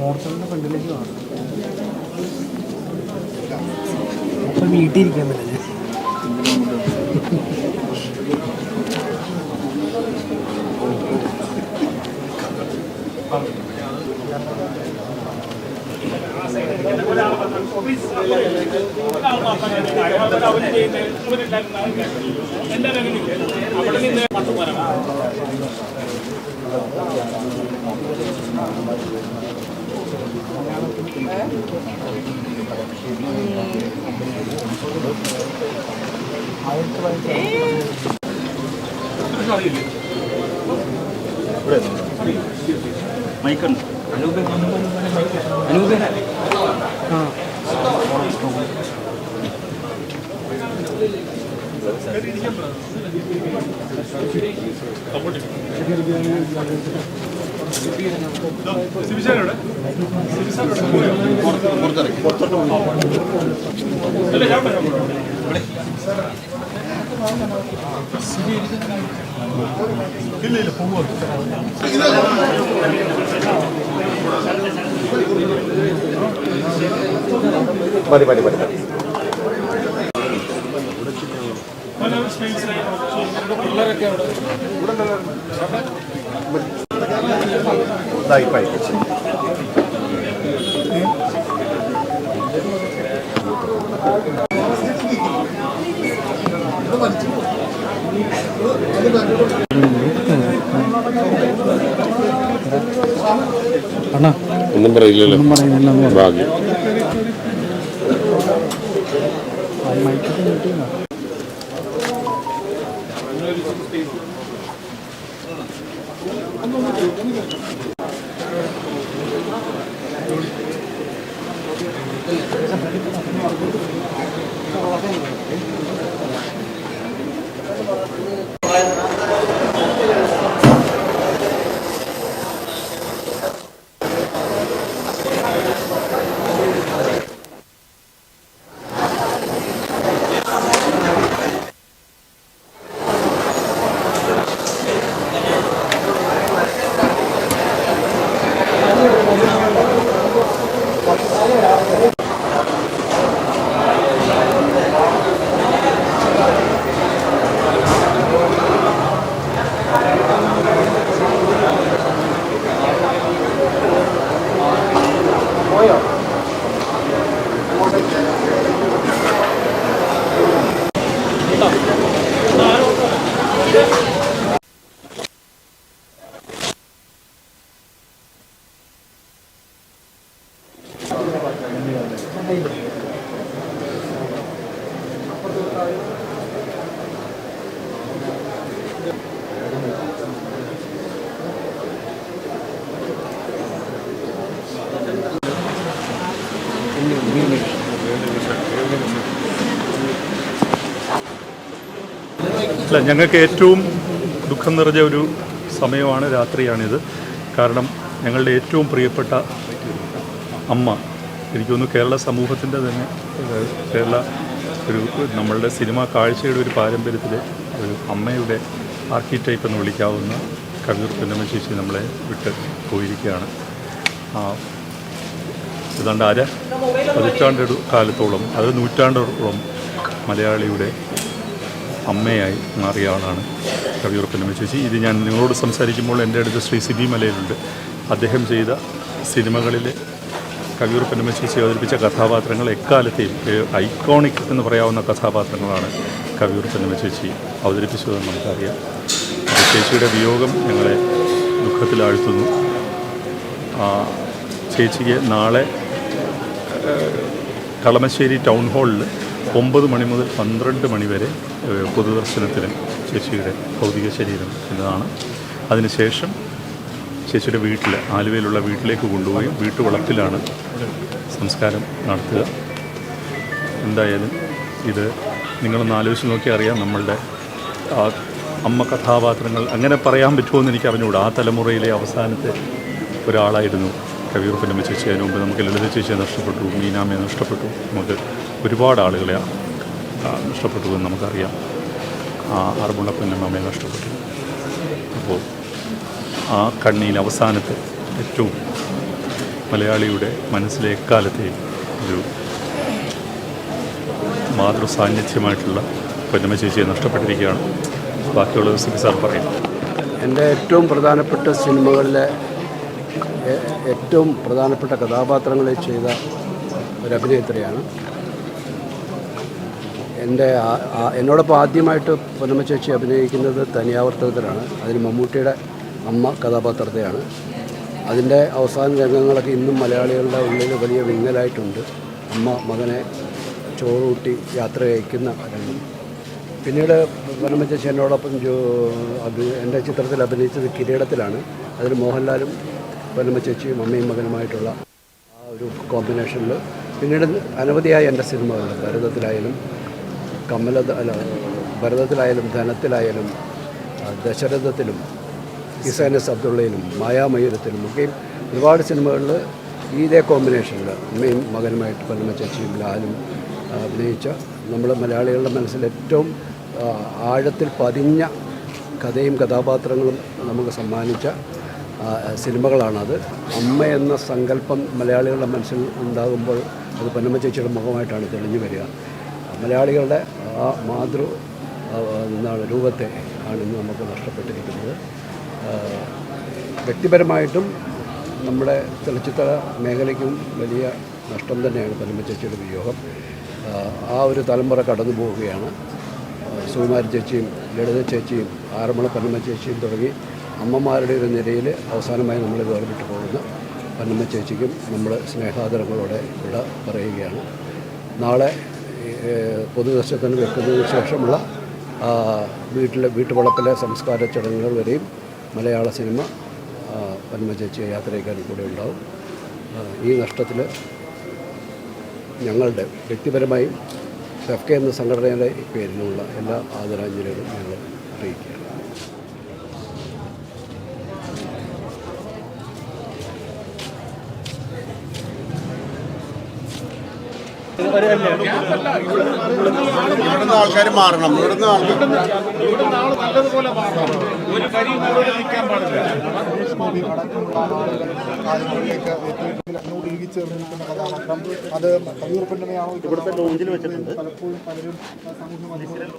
മോർച്ചറിൻ്റെ ഫ്രണ്ടിലേക്ക് കാണും. അപ്പം വീട്ടിലിരിക്കാൻ പറ്റില്ല. മൈക്കുണ്ട്. മതി മതി മതി ഒന്നും പറയില്ലല്ലോ. ഭാഗ്യം. അല്ല, ഞങ്ങൾക്ക് ഏറ്റവും ദുഃഖം നിറഞ്ഞ ഒരു സമയമാണ്, രാത്രിയാണിത്. കാരണം ഞങ്ങളുടെ ഏറ്റവും പ്രിയപ്പെട്ട അമ്മ, എനിക്കൊന്ന് കേരള സമൂഹത്തിൻ്റെ തന്നെ കേരള നമ്മളുടെ സിനിമാ കാഴ്ചയുടെ ഒരു പാരമ്പര്യത്തിൽ ഒരു അമ്മയുടെ ആർക്കിടൈപ്പ് എന്ന് വിളിക്കാവുന്ന കവിയൂർ പൊന്നമ്മ ചേച്ചി നമ്മളെ വിട്ട് പോയിരിക്കുകയാണ്. ഏതാണ്ട് പതിറ്റാണ്ട് കാലത്തോളം, അത് നൂറ്റാണ്ടോളം മലയാളിയുടെ അമ്മയായി മാറിയ ആളാണ് കവിയൂർ പൊന്നമ്മ ചേച്ചി. ഇത് ഞാൻ നിങ്ങളോട് സംസാരിക്കുമ്പോൾ എൻ്റെ അടുത്ത് ശ്രീ സിബി മലയിലുണ്ട്. അദ്ദേഹം ചെയ്ത സിനിമകളിൽ കവിയൂർ പൊന്നമ്മ ചേച്ചി അവതരിപ്പിച്ച കഥാപാത്രങ്ങൾ എക്കാലത്തെയും ഐക്കോണിക് എന്ന് പറയാവുന്ന കഥാപാത്രങ്ങളാണ് കവിയൂർ പൊന്നമ്മ ചേച്ചി അവതരിപ്പിച്ചതെന്ന് നമുക്കറിയാം. ചേച്ചിയുടെ വിയോഗം ഞങ്ങളെ ദുഃഖത്തിലാഴ്ത്തുന്നു. ചേച്ചിക്ക് നാളെ കളമശ്ശേരി ടൗൺ ഹാളിൽ 9 മണി മുതൽ 12 മണി വരെ പൊതുദർശനത്തിന് ചേച്ചിയുടെ ഭൗതിക ശരീരം എന്നതാണ്. അതിനുശേഷം ചേച്ചിയുടെ വീട്ടിൽ, ആലുവയിലുള്ള വീട്ടിലേക്ക് കൊണ്ടുപോയി വീട്ടുവളപ്പിലാണ് സംസ്കാരം നടത്തുക. എന്തായാലും ഇത് നിങ്ങളൊന്ന് ആലോചിച്ച് നോക്കിയാൽ അറിയാം, നമ്മളുടെ അമ്മ കഥാപാത്രങ്ങൾ അങ്ങനെ പറയാൻ പറ്റുമോ എന്ന് എനിക്ക് അറിഞ്ഞുകൂടാ. ആ തലമുറയിലെ അവസാനത്തെ ഒരാളായിരുന്നു കവിയൂർ പൊന്നമ്മ ചേച്ചി. അതിന് മുമ്പ് നമുക്ക് ലളിത ചേച്ചിയെ നഷ്ടപ്പെട്ടു, മീനാമ്മയെ നഷ്ടപ്പെട്ടു, നമുക്ക് ഒരുപാട് ആളുകളെ നഷ്ടപ്പെട്ടു എന്ന് നമുക്കറിയാം. ആറന്മുള പൊന്നമ്മയെ നഷ്ടപ്പെട്ടു. അപ്പോൾ ആ കണ്ണിയിൽ അവസാനത്തെ ഏറ്റവും മലയാളിയുടെ മനസ്സിലെ എക്കാലത്തെയും ഒരു മാതൃ സാന്നിധ്യമായിട്ടുള്ള പൊന്നമ്മ ചേച്ചിയെ നഷ്ടപ്പെട്ടിരിക്കുകയാണ്. ബാക്കിയുള്ളത് സിബി സാർ പറയും. എൻ്റെ ഏറ്റവും പ്രധാനപ്പെട്ട സിനിമകളിലെ ഏറ്റവും പ്രധാനപ്പെട്ട കഥാപാത്രങ്ങളെ ചെയ്ത ഒരു അഭിനേത്രിയാണ്. എന്നോടൊപ്പം ആദ്യമായിട്ട് പൊന്നമ്മ ചേച്ചി അഭിനയിക്കുന്നത് തനിയാവർത്തനത്തിലാണ്. അതിന് മമ്മൂട്ടിയുടെ അമ്മ കഥാപാത്രത്തെയാണ്. അതിൻ്റെ അവസാന രംഗങ്ങളൊക്കെ ഇന്നും മലയാളികളുടെ ഉള്ളിൽ വലിയ വിങ്ങലായിട്ടുണ്ട്. അമ്മ മകനെ ചോറൂട്ടി യാത്ര അയക്കുന്ന രംഗം. പിന്നീട് പൊന്നമ്മ ചേച്ചി എന്നോടൊപ്പം എൻ്റെ ചിത്രത്തിൽ അഭിനയിച്ചത് കിരീടത്തിലാണ്. അതിൽ മോഹൻലാലും പൊന്നമ്മ ചേച്ചിയും അമ്മയും മകനുമായിട്ടുള്ള ആ ഒരു കോമ്പിനേഷനിൽ പിന്നീട് അനവധിയായ എൻ്റെ സിനിമകളുണ്ട്. ഭരതത്തിലായാലും ധനത്തിലായാലും ദശരഥത്തിലും ഇസാനസ് അബ്ദുള്ളയിലും മായാമയൂരത്തിലും ഒക്കെയും ഒരുപാട് സിനിമകളിൽ ഇതേ കോമ്പിനേഷനിൽ അമ്മയും മകനുമായിട്ട് പൊന്നമ്മ ചേച്ചിയും ലാലും അഭിനയിച്ച നമ്മൾ മലയാളികളുടെ മനസ്സിൽ ഏറ്റവും ആഴത്തിൽ പതിഞ്ഞ കഥയും കഥാപാത്രങ്ങളും നമുക്ക് സമ്മാനിച്ച സിനിമകളാണത്. അമ്മ എന്ന സങ്കല്പം മലയാളികളുടെ മനസ്സിൽ ഉണ്ടാകുമ്പോൾ അത് പൊന്നമ്മ ചേച്ചിയുടെ മുഖമായിട്ടാണ് തെളിഞ്ഞു വരിക. മലയാളികളുടെ ആ രൂപത്തെ ആണ് ഇന്ന് നമുക്ക് നഷ്ടപ്പെട്ടിരിക്കുന്നത്. വ്യക്തിപരമായിട്ടും നമ്മുടെ ചലച്ചിത്ര മേഖലയ്ക്കും വലിയ നഷ്ടം തന്നെയാണ് പൊന്നമ്മ ചേച്ചിയുടെ വിയോഗം. ആ ഒരു തലമുറ കടന്നു പോവുകയാണ്. സുകുമാരി ചേച്ചിയും ലളിത ചേച്ചിയും ആറന്മുള പൊന്നമ്മ ചേച്ചിയും തുടങ്ങി അമ്മമാരുടെ ഒരു നിരയിൽ അവസാനമായി നമ്മൾ വേർപെട്ടു പോകുന്ന പൊന്നമ്മ ചേച്ചിക്കും നമ്മൾ സ്നേഹാദരങ്ങളോടെ വിട പറയുകയാണ്. നാളെ പൊതുദർശനത്തിന് വെക്കുന്നതിന് ശേഷമുള്ള വീട്ടുവളപ്പിലെ സംസ്കാര ചടങ്ങുകൾ വരെയും മലയാള സിനിമ പൊന്നമ്മ ചേച്ചിയെ യാത്രയ്ക്കാനും കൂടെ ഉണ്ടാവും. ഈ നഷ്ടത്തിൽ ഞങ്ങളുടെ വ്യക്തിപരമായും FK എന്ന സംഘടനയുടെ പേരിലുള്ള എല്ലാ ആദരാഞ്ജലികളും ഞങ്ങൾ അറിയിക്കുകയാണ്. ഇവിടുന്ന് ആൾക്കാർ മാറണം. ഇവിടുന്ന് നല്ലതുപോലെ മാറണം. ഒരു കരി കൂടുതൽ നിൽക്കാൻ പാടില്ല. അതിനോട് ഇഴുകിച്ചേർന്ന് നിൽക്കുന്ന കഥാപാത്രം അത് കവിയൂർ പെണ്ണമയാണോ ഇവിടുത്തെ ലോഞ്ചിൽ വെച്ചിട്ടുണ്ട്. പലപ്പോഴും പലരും സാമൂഹ്യ മാധ്യമങ്ങളിൽ